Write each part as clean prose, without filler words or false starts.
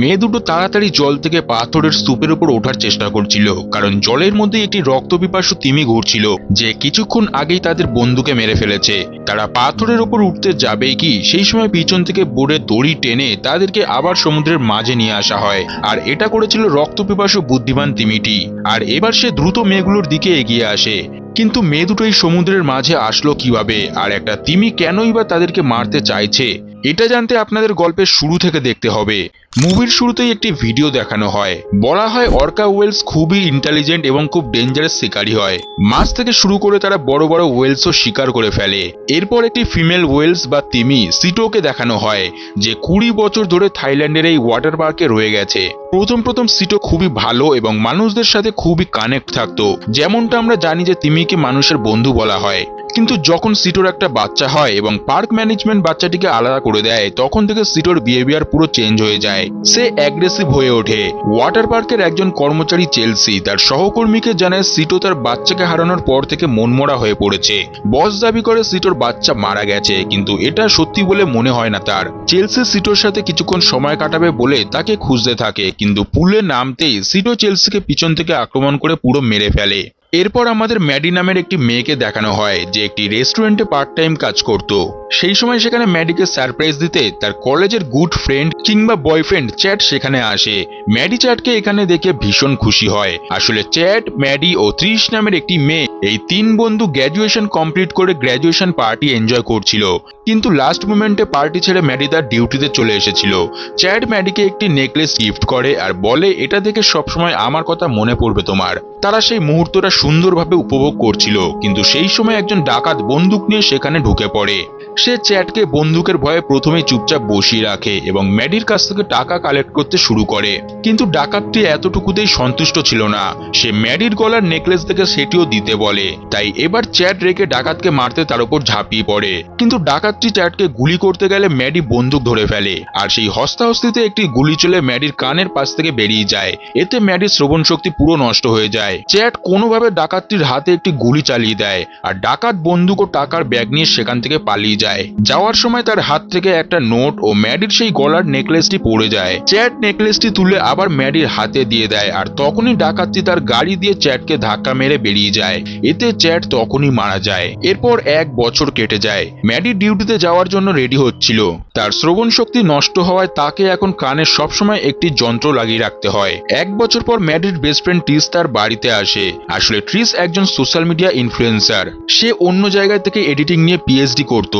মেয়ে দুটো তাড়াতাড়ি জল থেকে পাথরের স্তূপের উপর ওঠার চেষ্টা করছিল, কারণ জলের মধ্যে একটি রক্তপিপাসু তিমি ঘুরছিল যে কিছুক্ষণ আগেই তাদের বন্ধুকে মেরে ফেলেছে। তারা পাথরের উপর উঠতে যাবেই কি সেই সময় পিছন থেকে বোর্ডের দড়ি টেনে তাদেরকে আবার সমুদ্রের মাঝে নিয়ে আসা হয়। আর এটা করেছিল রক্তপিপাসু বুদ্ধিমান তিমিটি। আর এবার সে দ্রুত মেয়েগুলোর দিকে এগিয়ে আসে। কিন্তু মেয়ে দুটো এই সমুদ্রের মাঝে আসলো কিভাবে, আর একটা তিমি কেনই বা তাদেরকে মারতে চাইছে, এটা জানতে আপনাদের গল্পের শুরু থেকে দেখতে হবে। মুভির শুরুতেই একটি ভিডিও দেখানো হয়। বলা হয় অর্কা ওয়েলস খুবই ইন্টেলিজেন্ট এবং খুব ডেঞ্জারাস শিকারী হয়। মাছ থেকে শুরু করে তারা বড় বড় ওয়েলসও শিকার করে ফেলে। এরপর একটি ফিমেল ওয়েলস বা তিমি সিটোকে দেখানো হয়, যে 20 বছর ধরে থাইল্যান্ডের এই ওয়াটার পার্কে রয়ে গেছে। প্রথম সিটো খুবই ভালো এবং মানুষদের সাথে খুবই কানেক্ট থাকতো। যেমনটা আমরা জানি যে তিমিকে মানুষের বন্ধু বলা হয়। কিন্তু যখন সিটোর একটা বাচ্চা হয় এবং পার্ক ম্যানেজমেন্ট বাচ্চাটিকে আলাদা করে দেয়, তখন থেকে সিটোর বিহেভিয়ার পুরো চেঞ্জ হয়ে যায়। সে অ্যাগ্রেসিভ হয়ে ওঠে। ওয়াটার পার্কের একজন কর্মচারী চেলসি তার সহকর্মীকে জানায় সিটো তার বাচ্চাকে হারানোর পর থেকে মনমরা হয়ে পড়েছে। বস দাবি করে সিটোর বাচ্চা মারা গেছে, কিন্তু এটা সত্যি বলে মনে হয় না তার। চেলসি সিটোর সাথে কিছুক্ষণ সময় কাটাবে বলে তাকে খুঁজতে থাকে, কিন্তু পুলে নামতেই সিটো চেলসিকে পিছন থেকে আক্রমণ করে পুরো মেরে ফেলে। এরপর আমাদের ম্যাডি নামের একটি মেয়েকে দেখানো হয়, যে একটি রেস্টুরেন্টে পার্ট টাইম কাজ করত। সেই সময় সেখানে ম্যাডিকে সারপ্রাইজ দিতে তার কলেজের গুড ফ্রেন্ড কিংবা বয়ফ্রেন্ড চ্যাট সেখানে আসে। ম্যাডি চ্যাটকে এখানে দেখে ভীষণ খুশি হয়। আসলে চ্যাট, ম্যাডি ও ত্রিশ নামের একটি মেয়ে, এই তিন বন্ধু গ্র্যাজুয়েশন কমপ্লিট করে গ্র্যাজুয়েশন পার্টি এনজয় করছিল। কিন্তু লাস্ট মোমেন্টে পার্টি ছেড়ে ম্যাডি তার ডিউটিতে চলে এসেছিল। চ্যাট ম্যাডিকে একটি নেকলেস গিফট করে আর বলে, এটা দেখে সবসময় আমার কথা মনে পড়বে তোমার। তারা সেই মুহূর্তটা সুন্দরভাবে উপভোগ করছিল, কিন্তু সেই সময় একজন ডাকাত বন্দুক নিয়ে সেখানে ঢুকে পড়ে। সে চ্যাটকে বন্দুকের ভয়ে প্রথমেই চুপচাপ বসিয়ে রাখে এবং ম্যাডির কাছ থেকে টাকা কালেক্ট করতে শুরু করে। কিন্তু ডাকাতটি এতটুকুতেই সন্তুষ্ট ছিল না। সে ম্যাডির গলার নেকলেস থেকে সেটিও দিতে বলে। তাই এবার চ্যাট রেখে ডাকাতকে মারতে তার উপর ঝাঁপিয়ে পড়ে। কিন্তু ডাকাতটি চ্যাটকে গুলি করতে গেলে ম্যাডি বন্দুক ধরে ফেলে, আর সেই হস্তাহস্তিতে একটি গুলি চলে ম্যাডির কানের পাশ থেকে বেরিয়ে যায়। এতে ম্যাডির শ্রবণ শক্তি পুরো নষ্ট হয়ে যায়। চ্যাট কোনোভাবে ডাকাতটির হাতে একটি গুলি চালিয়ে দেয়, আর ডাকাত বন্দুক ও টাকার ব্যাগ নিয়ে সেখান থেকে পালিয়ে যায়। যাওয়ার সময় তার হাত থেকে একটা নোট ও ম্যাডির সেই গলার নেকলেসটি পড়ে যায়। চ্যাট নেকলেসটি তুলে আবার ম্যাডির হাতে দিয়ে দেয়, আর তখনই ডাকাতটি তার গাড়ি দিয়ে চ্যাটকে ধাক্কা মেরে বেরিয়ে যায়। এতে চ্যাট তখনই মারা যায়। এরপর 1 বছর কেটে যায়। ম্যাডি ডিউটিতে যাওয়ার জন্য রেডি হচ্ছিল। তার শ্রবণ শক্তি নষ্ট হওয়ায় তাকে এখন কানে সবসময় একটি যন্ত্র লাগিয়ে রাখতে হয়। 1 বছর পর ম্যাডির বেস্ট ফ্রেন্ড ট্রিস তার বাড়িতে আসে। আসলে ট্রিস একজন সোশ্যাল মিডিয়া ইনফ্লুয়েন্সার। সে অন্য জায়গা থেকে এডিটিং নিয়ে পিএইচডি করত।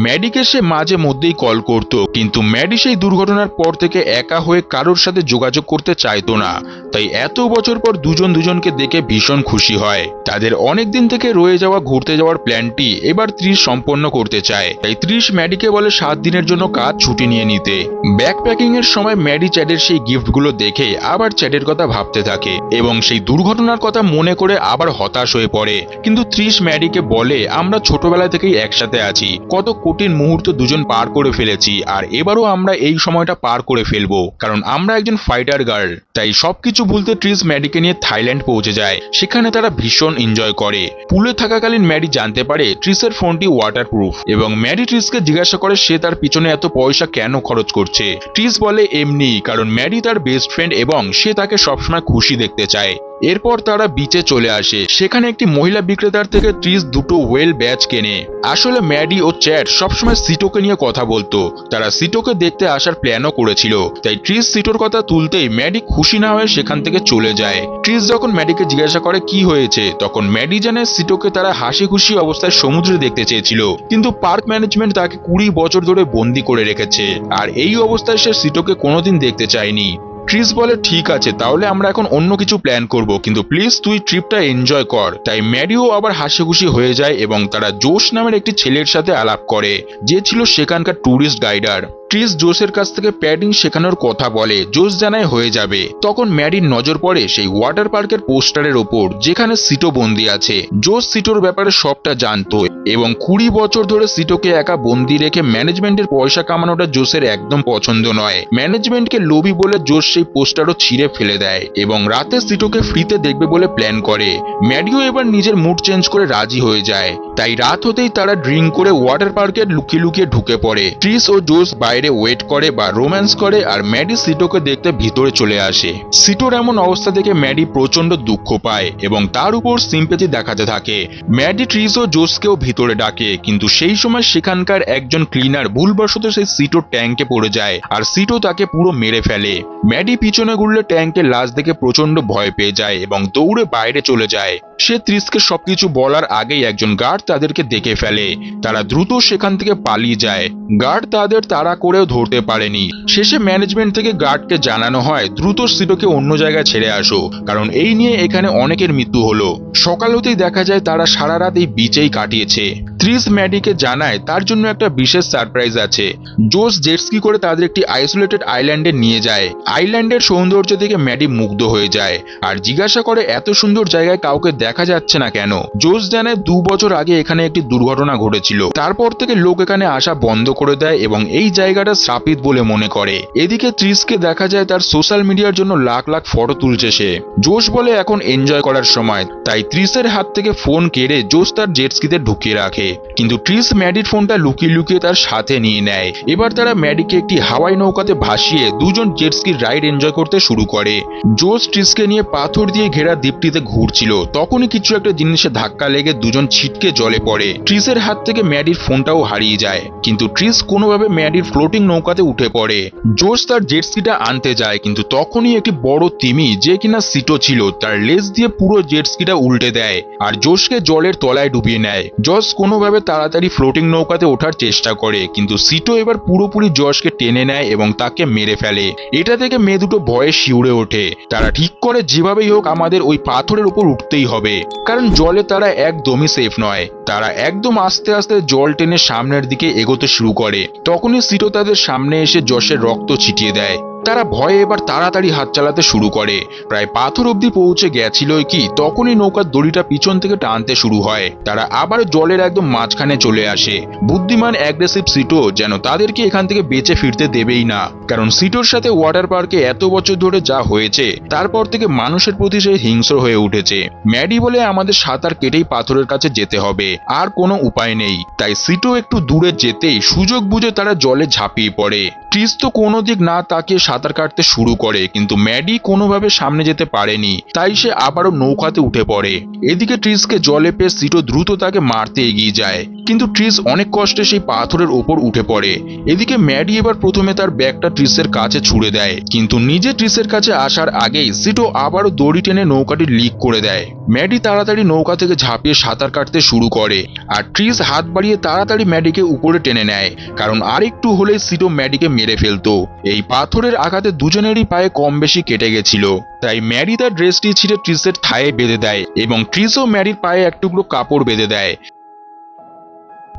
ম্যাডিকে সে মাঝে মধ্যেই কল করত, কিন্তু ম্যাডি সেই দুর্ঘটনার পর থেকে একা হয়ে কারোর সাথে যোগাযোগ করতে চাইতো না। তাই এত বছর পর দুজনকে দেখে ভীষণ খুশি হয়। তাদের অনেক দিন থেকে রয়ে যাওয়া ঘুরতে যাওয়ার প্ল্যানটি এবার ত্রিশ সম্পন্ন করতে চায়। তাই ত্রিশ ম্যাডিকে বলে 7 দিনের জন্য কাজ ছুটি নিয়ে নিতে। ব্যাকপ্যাকিং এর সময় ম্যাডি চ্যাটের সেই গিফটগুলো দেখে আবার চ্যাটের কথা ভাবতে থাকে এবং সেই দুর্ঘটনার কথা মনে করে আবার হতাশ হয়ে পড়ে। কিন্তু ত্রিশ ম্যাডিকে বলে, আমরা ছোটবেলা থেকেই একসাথে আছি, কত কঠিন মুহূর্ত দুজন পার করে ফেলেছি, আর এবারও আমরা এই সময়টা পার করে ফেলবো, কারণ আমরা একজন ফাইটার গার্ল। তাই সবকিছু ভুলতে ট্রিস ম্যাডিকে নিয়ে থাইল্যান্ড পৌঁছে যায়। সেখানে তারা ভীষণ এনজয় করে। পুলে থাকাকালীন ম্যাডি জানতে পারে ট্রিসের ফোনটি ওয়াটারপ্রুফ এবং ম্যাডি ট্রিসকে জিজ্ঞাসা করে সে তার পিছনে এত পয়সা কেন খরচ করছে। ট্রিস বলে এমনি, কারণ ম্যাডি তার বেস্ট ফ্রেন্ড এবং সে তাকে সবসময় খুশি দেখতে চায়। এরপর তারা বিচে চলে আসে। সেখানে একটি মহিলা বিক্রেতার থেকে ট্রিস দুটো ওয়েল ব্যাচ কেনে। আসলে ম্যাডি ও চ্যাট সবসময় সিটোকে নিয়ে কথা বলতো। তারা সিটোকে দেখতে আসার প্ল্যানও করেছিল। তাই ট্রিস সিটোর কথা তুলতেই ম্যাডি খুশি না হয়ে সেখান থেকে চলে যায়। ট্রিস যখন ম্যাডিকে জিজ্ঞাসা করে কি হয়েছে, তখন ম্যাডি জানে সিটোকে তারা হাসি খুশি অবস্থায় সমুদ্রে দেখতে চেয়েছিল, কিন্তু পার্ক ম্যানেজমেন্ট তাকে 20 বছর ধরে বন্দি করে রেখেছে, আর এই অবস্থায় সে সিটোকে কোনোদিন দেখতে চায়নি। ট্রিস বলে ঠিক আছে, তাহলে আমরা এখন অন্য কিছু প্ল্যান করব, কিন্তু প্লিজ তুই ট্রিপটা এনজয় কর। তাই ম্যাডিও আবার হাসি খুশি হয়ে যায় এবং তারা জোশ নামের একটি ছেলের সাথে আলাপ করে, যে ছিল সেখানকার ট্যুরিস্ট গাইডার। ট্রিস জোসের কাছ থেকে প্যাডিং শেখানোর কথা বলে। জোস জানায় হয়ে যাবে। তখন ম্যাডির নজর পড়ে সেই ওয়াটার পার্কের পোস্টারের ওপর, যেখানে সিটো বন্দি আছে। জোস সিটোর ব্যাপারে সবটা জানতো এবং 20 বছর ধরে সিটোকে একা বন্দি রেখে ম্যানেজমেন্টের পয়সা কামানোটা জোসের একদম পছন্দ নয়। ম্যানেজমেন্টকে লোভী বলে জোস সেই পোস্টারও ছিঁড়ে ফেলে দেয় এবং রাতে সিটোকে ফ্রিতে দেখবে বলে প্ল্যান করে। ম্যাডিও এবার নিজের মুড চেঞ্জ করে রাজি হয়ে যায়। তাই রাত হতেই তারা ড্রিঙ্ক করে ওয়াটার পার্কে লুকিয়ে লুকিয়ে ঢুকে পড়ে। ট্রিস ও জোস বাইরে বাইরে ওয়েট করে বা রোম্যান্স করে, আর ম্যাডি সিটোকে দেখতে ভিতরে চলে আসে। সিটোর এমন অবস্থা দেখে ম্যাডি প্রচন্ড দুঃখ পায় এবং তার উপর সিম্পেথি দেখাতে থাকে। ম্যাডি ট্রিস ও জোসকেও ভিতরে ডাকে, কিন্তু সেই সময় সেখানকার একজন ক্লিনার ভুলবশত সেই সিটোর ট্যাঙ্কে পড়ে যায় আর সিটো তাকে পুরো মেরে ফেলে। ম্যাডি পিছনে ঘুরলে ট্যাঙ্কের লাশ দেখে প্রচন্ড ভয় পেয়ে যায় এবং দৌড়ে বাইরে চলে যায়। সে ত্রিসকে সবকিছু বলার আগেই একজন গার্ড তাদেরকে দেখে ফেলে। তারা দ্রুত সেখান থেকে পালিয়ে যায়। গার্ড তাদের তাড়া করেও ধরতে পারেনি। শেষে ম্যানেজমেন্ট থেকে গার্ডকে জানানো হয় দ্রুত সিটোকে অন্য জায়গায় ছেড়ে আসো, কারণ এই নিয়ে এখানে অনেকের মৃত্যু হলো। সকাল হতেই দেখা যায় তারা সারা রাত এই বিচেই কাটিয়েছে। ত্রিস ম্যাডিকে জানায় তার জন্য একটা বিশেষ সারপ্রাইজ আছে। জোস জেটস্কি করে তাদের একটি আইসোলেটেড আইল্যান্ডে নিয়ে যায়। আইল্যান্ডের সৌন্দর্য দেখে ম্যাডি মুগ্ধ হয়ে যায় আর জিজ্ঞাসা করে এত সুন্দর জায়গায় কাউকে দেখা যাচ্ছে না কেন। জোস জানায় 2 বছর আগে এখানে একটি দুর্ঘটনা ঘটেছিল, তারপর থেকে লোক এখানে আসা বন্ধ করে দেয় এবং এই জায়গাটা শ্রাপিত বলে মনে করে। এদিকে ত্রিসকে দেখা যায় তার সোশ্যাল মিডিয়ার জন্য লাখ লাখ ফটো তুলছে সে। জোস বলে এখন এনজয় করার সময়, তাই ত্রিসের হাত থেকে ফোন কেড়ে জোস তার জেটস্কিতে ঢুকিয়ে রাখে। কিন্তু ট্রিস ম্যাডির ফোনটা লুকিয়ে লুকিয়ে তার সাথে নিয়ে নেয়। এবার তারা ম্যাডিকে একটি হাওয়াই নৌকাতে ভাসিয়ে দুজন জেটস্কির রাইড এনজয় করতে শুরু করে। জোস ট্রিসকে নিয়ে পাথর দিয়ে ঘেরা দ্বীপটিতে ঘুরছিল, তখনই কিছু একটা জিনিসে ধাক্কা লেগে দুজন ছিটকে জলে পড়ে। ট্রিসের হাত থেকে ম্যাডির ফোনটাও হারিয়ে যায়, কিন্তু ট্রিস কোনোভাবে ম্যাডির ফ্লোটিং নৌকাতে উঠে পড়ে। জোস তার জেটস্কিটা আনতে যায়, কিন্তু তখনই একটি বড় তিমি, যে কিনা সিটো ছিল, তার লেজ দিয়ে পুরো জেটস্কিটা উল্টে দেয় আর জোসকে জলের তলায় ডুবিয়ে নেয়। জস কোনোভাবে তাড়াতাড়ি ফ্লোটিং নৌকাতে ওঠার চেষ্টা করে, কিন্তু সিটো এবার পুরোপুরি জসকে টেনে নেয় এবং তাকে মেরে ফেলে। এটা থেকে মেয়ে দুটো ভয়ে শিউরে ওঠে। তারা ঠিক করে যেভাবেই হোক আমাদের ওই পাথরের উপর উঠতেই হবে, কারণ জলে তারা একদমই সেফ নয়। তারা একদম আস্তে আস্তে জল টেনে সামনের দিকে এগোতে শুরু করে। তখনই সিটো তাদের সামনে এসে জসের রক্ত ছিটিয়ে দেয়। তারা ভয়ে এবার তাড়াতাড়ি হাত চালাতে শুরু করে। প্রায় পাথর অব্দি পৌঁছে গেছিলই কি তখনই নৌকার দড়িটা পিছন থেকে টানতে শুরু হয়। তারা আবার জলের একদম মাঝখানে চলে আসে। বুদ্ধিমান অ্যাগ্রেসিভ সিটো যেন তাদেরকে এখান থেকে বেঁচে ফিরতে দেবেই না, কারণ সিটোর সাথে ওয়াটার পার্কে এত বছর ধরে যা হয়েছে তারপর থেকে মানুষের প্রতি সে হিংস্র হয়ে উঠেছে। ম্যাডি বলে আমাদের সাঁতার কেটেই পাথরের কাছে যেতে হবে, আর কোনো উপায় নেই। তাই সিটো একটু দূরে যেতেই সুযোগ বুঝে তারা জলে ঝাঁপিয়ে পড়ে। ট্রিস তো কোনো দিক না তাকিয়ে সাঁতার কাটতে শুরু করে, কিন্তু ম্যাডি কোনোভাবে সামনে যেতে পারেনি, তাই সে আবারও নৌকাতে উঠে পড়ে। এদিকে ট্রিসকে জলে পেয়ে সিটো দ্রুত তাকে মারতে এগিয়ে যায়, কিন্তু ট্রিস অনেক কষ্টে সেই পাথরের ওপর উঠে পড়ে। এদিকে ম্যাডি এবার প্রথমে তার ব্যাগটা ট্রিসের কাছে ছুড়ে দেয়, কিন্তু নিজে ট্রিসের কাছে আসার আগেই সিটো আবারও দড়ি টেনে নৌকাটি লিক করে দেয়। ম্যাডি তাড়াতাড়ি নৌকা থেকে ঝাঁপিয়ে সাঁতার কাটতে শুরু করে, আর ট্রিস হাত বাড়িয়ে তাড়াতাড়ি ম্যাডিকে উপরে টেনে নেয়, কারণ আরেকটু হলেই সিটো ম্যাডিকে মেরে ফেলতো। এই পাথরের আঘাতে দুজনেরই পায়ে কম বেশি কেটে গেছিল, তাই ম্যাডি তার ড্রেসটি ছিঁড়ে ট্রিসের থায়ে বেঁধে দেয় এবং ট্রিসও ম্যাডির পায়ে এক টুকরো কাপড় বেঁধে দেয়।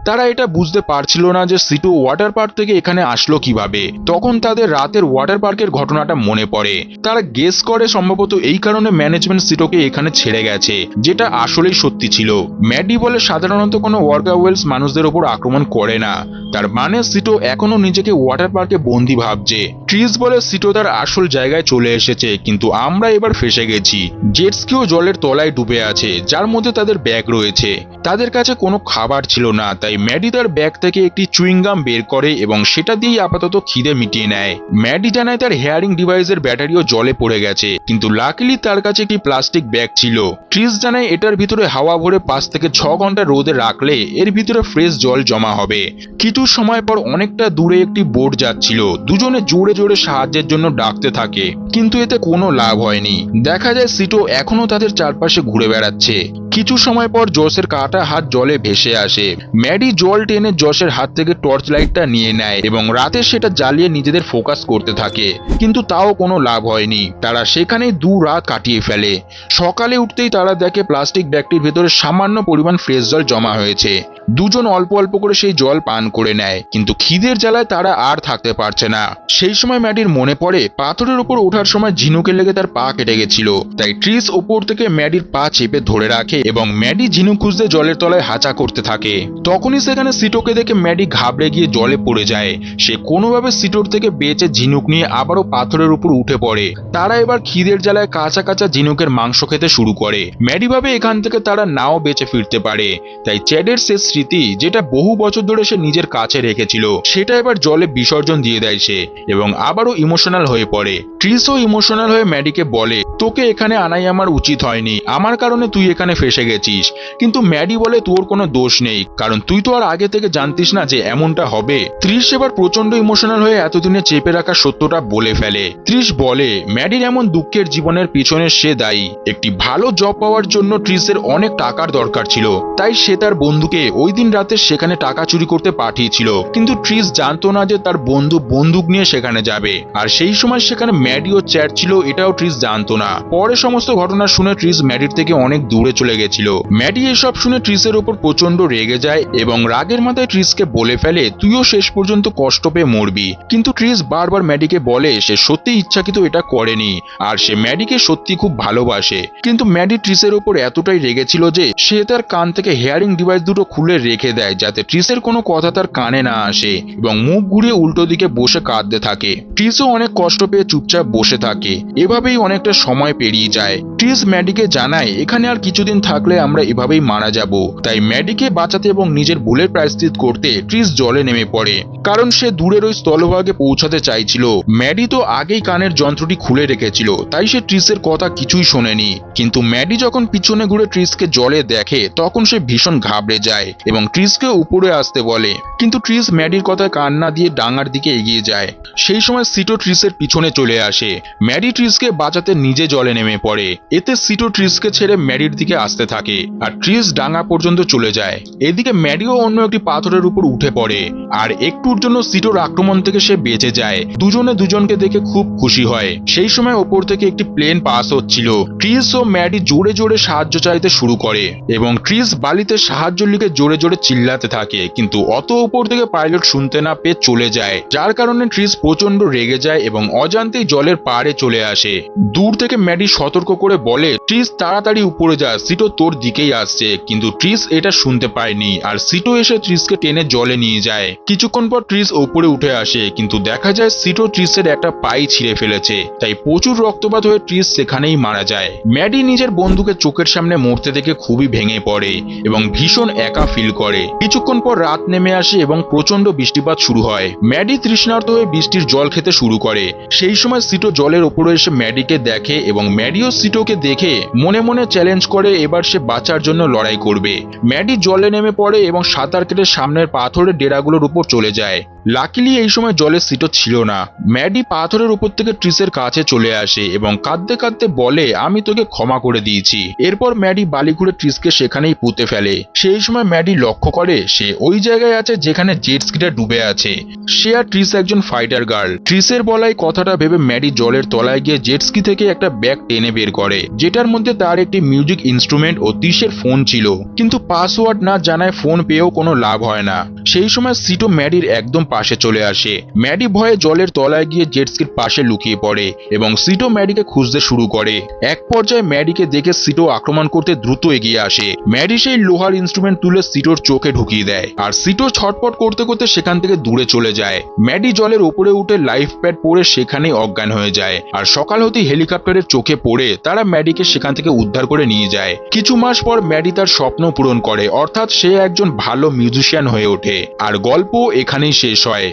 তারা এটা বুঝতে পারছিল না যে সিটো ওয়াটার পার্ক থেকে এখানে আসলো কিভাবে। তখন তাদের রাতের ওয়াটার পার্কের ঘটনাটা মনে পড়ে। তারা গেস করে সম্ভবত এই কারণে ম্যানেজমেন্ট সিটোকে এখানে ছেড়ে গেছে, যেটা আসলেই সত্যি ছিল। ম্যাডি বলে সাধারণত কোনো ওয়ার্কাওয়েলস মানুষদের ওপর আক্রমণ করে না, তার মানে সিটো এখনো নিজেকে ওয়াটার পার্কে বন্দি ভাবছে। ট্রিস বলে সিটো তার আসল জায়গায় চলে এসেছে, কিন্তু আমরা এবার ফেসে গেছি। জেটস্কিও জলের তলায় ডুবে আছে, যার মধ্যে তাদের ব্যাগ রয়েছে। তাদের কাছে কোনো খাবার ছিল না, তাই ম্যাডি তার ব্যাগ থেকে একটি চুইংগাম বের করে এবং সেটা দিয়েই আপাতত খিদে মিটিয়ে নেয়। ম্যাডি জানায় তার হেয়ারিং ডিভাইসের ব্যাটারিও জলে পড়ে গেছে, কিন্তু লাকিলি তার কাছে একটি প্লাস্টিক ব্যাগ ছিল। ট্রিস জানায় এটার ভিতরে হাওয়া ভরে 5 থেকে 6 ঘন্টা রোদে রাখলে এর ভিতরে ফ্রেশ জল জমা হবে। কিছু সময় পর অনেকটা দূরে একটি বোট যাচ্ছিল। দুজনে জোরে জোরে সাহায্যের জন্য ডাকতে থাকে, কিন্তু এতে কোনো লাভ হয়নি। দেখা যায় সিটো এখনো তাদের চারপাশে ঘুরে বেড়াচ্ছে। কিছু সময় পর জসের কাটা হাত জলে ভেসে আসে। ম্যাডি জল টেনে জসের হাত থেকে টর্চ লাইটটা নিয়ে নেয় এবং রাতে সেটা জ্বালিয়ে নিজেদের ফোকাস করতে থাকে, কিন্তু তাও কোনো লাভ হয়নি। তারা সেখানে 2 রাত কাটিয়ে ফেলে। সকালে উঠতেই তারা দেখে প্লাস্টিক ব্যাগটির ভেতরে সামান্য পরিমাণ ফ্রেশ জল জমা হয়েছে। দুজন অল্প অল্প করে সেই জল পান করে নেয়, কিন্তু খিদের জ্বালায় তারা আর থাকতে পারছে না। সেই সময় ম্যাডির মনে পড়ে পাথরের উপর ওঠার সময় ঝিনুকে লেগে তার পা কেটে গেছিল, তাই ট্রিস ওপর থেকে ম্যাডির পা চেপে ধরে রাখে এবং ম্যাডি ঝিনুক খুঁজতে জলের তলায় হাঁচা করতে থাকে। তখনই তখনই সেখানে সিটোকে দেখে ম্যাডি ঘাবড়ে গিয়ে জলে পড়ে যায়। সে কোনোভাবে সিটোর থেকে বেঁচে ঝিনুক নিয়ে আবারও পাথরের উপর উঠে পড়ে। তারা এবার খিদের জ্বালায় কাঁচা কাঁচা ঝিনুকের মাংস খেতে শুরু করে। ম্যাডি ভাবে এখান থেকে তারা নাও বেঁচে ফিরতে পারে। তাই চ্যাডের শেষ স্মৃতি, যেটা বহু বছর ধরে সে নিজের কাছে রেখেছিল, সেটা এবার জলে বিসর্জন দিয়ে দেয় সে এবং আবারও ইমোশনাল হয়ে পড়ে। ট্রিসও ইমোশনাল হয়ে ম্যাডিকে বলে, তোকে এখানে আনাই আমার উচিত হয়নি, আমার কারণে তুই এখানে ফেসে গেছিস। কিন্তু ম্যাডি বলে, তোর কোনো দোষ নেই, কারণ তুই তো আর আগে থেকে জানতিস না যে এমনটা হবে। ত্রিশ এবার প্রচন্ড ইমোশনাল হয়ে এতদিনে চেপে রাখা সত্যটা বলে ফেলে। ত্রিশ বলে, ম্যাডির এমন দুঃখের জীবনের পিছনে সে দায়ী। একটি ভালো জব পাওয়ার জন্য ট্রিসের অনেক টাকার দরকার ছিল, তাই সে তার বন্ধুকে ওই দিন রাতে সেখানে টাকা চুরি করতে পাঠিয়েছিল। কিন্তু ট্রিস জানতো না যে তার বন্ধু বন্দুক নিয়ে সেখানে যাবে, আর সেই সময় সেখানে ম্যাডি ও চ্যাট ছিল, এটাও ট্রিস জানতো না। পরে সমস্ত ঘটনা শুনে ট্রিস ম্যাডির থেকে অনেক দূরে চলে গেছিল। ম্যাডি এসব শুনে ট্রিসের উপর প্রচন্ড রেগে যায় এবং রাগের মাথায় ট্রিসকে বলে ফেলে, তুইও শেষ পর্যন্ত কষ্ট পেয়ে মরবি। কিন্তু ট্রিস বারবার ম্যাডিকে বলে সে সত্যি ইচ্ছাকৃত এটা করেনি, আর সে ম্যাডিকে সত্যি খুব ভালোবাসে। কিন্তু ম্যাডি ট্রিসের উপর এতটাই রেগেছিল যে সে তার কান থেকে হেয়ারিং ডিভাইস দুটো খুলে রেখে দেয়, যাতে ট্রিসের কোনো কথা তার কানে না আসে, এবং মুখ ঘুরিয়ে উল্টো দিকে বসে কাঁদতে থাকে। ট্রিসও অনেক কষ্ট পেয়ে চুপচাপ বসে থাকে। এভাবেই অনেকটা সময় পেরিয়ে যায়। ট্রিস ম্যাডিকে জানায়, এখানে আর কিছুদিন থাকলে আমরা এভাবেই মারা যাব। তাই ম্যাডিকে বাঁচাতে এবং নিজের ভুলের প্রায়শ্চিত করতে ট্রিস জলে নেমে পড়ে, কারণ সে দূরের ওই স্থলভাগে পৌঁছাতে চাইছিল। ম্যাডি তো আগেই কানের যন্ত্রটি খুলে রেখেছিল, তাই সে ট্রিসের কথা কিছুই শোনেনি। কিন্তু ম্যাডি যখন পিছনে ঘুরে ট্রিসকে জলে দেখে, তখন সে ভীষণ ঘাবড়ে যায় এবং ট্রিসকে উপরে আসতে বলে। কিন্তু ট্রিস ম্যাডির কথায় কান না দিয়ে ডাঙার দিকে এগিয়ে যায়। সেই সময় সিটো ট্রিসের পিছনে চলে আসে। ম্যাডি ট্রিসকে বাঁচাতে নিজে জলে নেমে পড়ে। এতে সিটো ট্রিসকে ছেড়ে ম্যাডির দিকে আসতে থাকে, আর ট্রিস ডাঙা পর্যন্ত চলে যায়। এদিকে ম্যাডিও অন্য একটি পাথরের উপর উঠে পড়ে, আর একটুর জন্য সিটোর আক্রমণ থেকে সে বেঁচে যায়। দুজনে দুজনকে দেখে খুব খুশি হয়। সেই সময় ওপর থেকে একটি প্লেন পাস হচ্ছিল। ট্রিস ও ম্যাডি জোরে জোরে সাহায্য চাইতে শুরু করে এবং ট্রিস বালিতে সাহায্য লিখে জোরে জোরে চিল্লাতে থাকে, কিন্তু অত উপর থেকে পাইলট শুনতে না পেয়ে চলে যায়, যার কারণে ট্রিস প্রচন্ড রেগে যায় এবং অজান্তেই জলের পাড়ে চলে আসে। দূর থেকে ম্যাডি সতর্ক করে বলে, ট্রিস তাড়াতাড়ি উপরে যা, সিটো তোর দিকেই আসছে। কিন্তু ট্রিস এটা শুনতে পায়নি, আর সিটো এসে ট্রিসকে টেনে জলে নিয়ে যায়। কিছুক্ষণ পর ট্রিস উপরে উঠে আসে, কিন্তু দেখা যায় সিটো ট্রিসের একটা পাই ছিঁড়ে ফেলেছে, তাই প্রচুর রক্তপাত হয়ে ট্রিস সেখানেই মারা যায়। ম্যাডি নিজের বন্ধুকে চোখের সামনে মরতে দেখে খুবই ভেঙে পড়ে এবং ভীষণ একা ফিল করে। কিছুক্ষণ পর রাত নেমে আসে এবং প্রচন্ড বৃষ্টিপাত শুরু হয়। ম্যাডি তৃষ্ণার্ত হয়ে বৃষ্টির জল খেতে শুরু করে। সেই সময় সিটো জলের উপরে এসে ম্যাডিকে দেখে এবং ম্যাডিও সিটোকে দেখে মনে মনে চ্যালেঞ্জ করে এবার সে বাঁচার জন্য লড়াই করবে। ম্যাডি জলে নেমে পড়ে এবং সাঁতার কেটে সামনের পাথরের ডেরাগুলোর উপর চলে যায়। লাকিলি এই সময় জলে সিটো ছিল না। ম্যাডি পাথরের উপর থেকে ট্রিসের কাছে চলে আসে এবং কাঁদতে কাঁদতে বলে, আমি তোকে ক্ষমা করে দিয়েছি। এরপর ম্যাডি বালি ঘুরে ট্রিসকে সেখানেই পুঁতে ফেলে। সেই সময় ম্যাডি লক্ষ্য করে সে ওই জায়গায় আছে যেখানে জেট স্কিটা ডুবে আছে। সে আর ট্রিস একজন ফাইটার গার্ল। ট্রিসের বলাই কথাটা ভেবে ম্যাডি জলের তলায় গিয়ে জেট স্কি থেকে একটা ব্যাগ টেনে বের করে, যেটার মধ্যে তার একটি মিউজিক ইনস্ট্রুমেন্ট ও ত্রিশের ফোন ছিল। কিন্তু পাসওয়ার্ড না জানায় ফোন পেয়েও কোনো লাভ হয় না। সেই সময় সিটো ম্যাডির একদম পাশে চলে আসে। ম্যাডি ভয়ে জলের তলায় গিয়ে জেট স্কির পাশে লুকিয়ে পড়ে এবং সিটো ম্যাডিকে খুঁজতে শুরু করে। এক পর্যায়ে ম্যাডিকে দেখে সিটো আক্রমণ করতে দ্রুত এগিয়ে আসে। ম্যাডি সেই লোহার ইনস্ট্রুমেন্ট তুলে সিটোর চোখে ঢুকিয়ে দেয়, আর সিটো ছটপট করতে করতে সেখান থেকে দূরে চলে যায়। ম্যাডি জলের উপরে উঠে লাইফ প্যাড পরে সেখানেই অজ্ঞান হয়ে যায়, আর সকাল হতেই হেলিকপ্টারের চোখে পড়ে তারা ম্যাডিকে সেখান থেকে উদ্ধার করে নিয়ে যায়। কিছু মাস পর ম্যাডি তার স্বপ্ন পূরণ করে, অর্থাৎ সে একজন ভালো মিউজিশিয়ান হয়ে ওঠে। আর গল্প এখানেই শেষ হয়।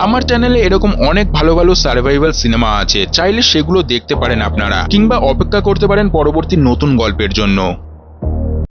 আমার চ্যানেলে এরকম অনেক ভালো ভালো সার্ভাইভাল সিনেমা আছে, চাইলে সেগুলো দেখতে পারেন আপনারা, কিংবা অপেক্ষা করতে পারেন পরবর্তী নতুন গল্পের জন্য।